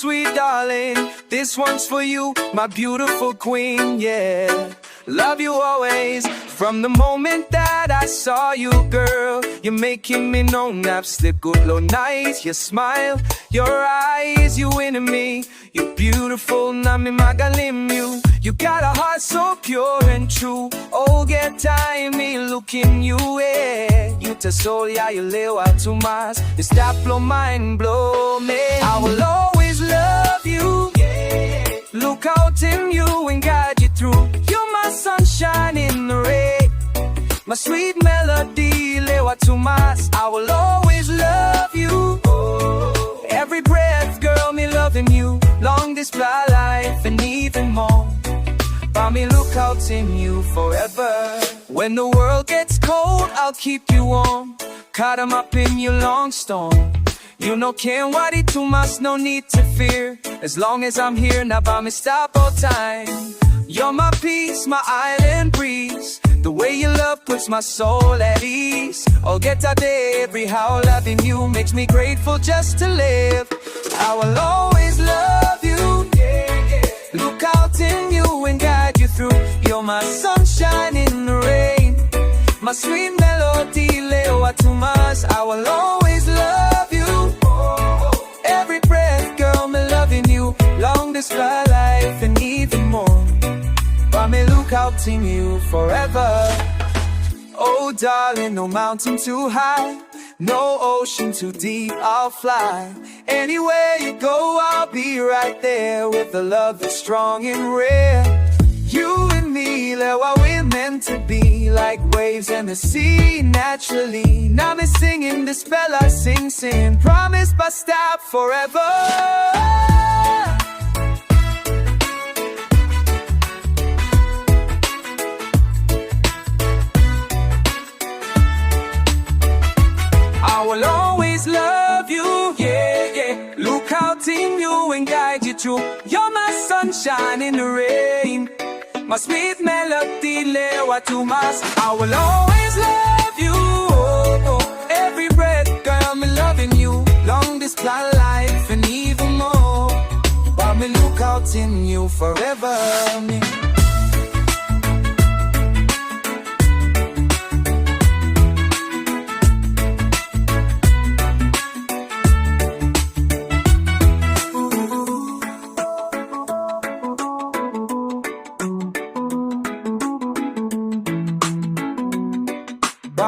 sweet darling, this one's for you, my beautiful queen, yeah. Love you always, from the moment that I saw you, girl. You're making me know napslip good low night. Your smile, your eyes, you winning me. You're beautiful, nami magalim you. You got a heart so pure and true. Oh, get time me looking you, eh. You to soul, yeah, you lewa to Mars. This that blow mind, blow me. I will always love you, yeah. Lukautim Yu and guide you through. You're my sunshine in the rain, my sweet melody, lewa to Mars. I will always love you, oh. Every breath, girl, me loving you. Long this fly life and even more. Me Lukautim Yu forever. When the world gets cold, I'll keep you warm. Caught 'em up in your long storm. You know can't worry too much, no need to fear. As long as I'm here, now me stop all time. You're my peace, my island breeze. The way you love puts my soul at ease. I'll get a day, every how loving you makes me grateful just to live. I will always love you, yeah, yeah. Lukautim Yu and guide you through. You're my sunshine in the rain, my sweet melody, lewa to Mars. I will always love you, every breath, girl, me loving you. Long this fly life and even more. Me Lukautim Yu forever. Oh darling, no mountain too high, no ocean too deep, I'll fly. Anywhere you go, I'll be right there, with a love that's strong and rare. You and me, lewa, we're meant to be, like waves and the sea, naturally. Now me singing this spell I sing, promise but stop forever. I will always love you, yeah, yeah. Lukautim Yu and guide you through. You're my sunshine in the rain, my sweet melody, lewa to Mars. I will always love you, oh, oh. Every breath, girl, me loving you. Long this fly life and even more. But me Lukautim Yu forever, me.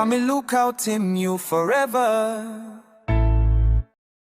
Me Lukautim Yu forever.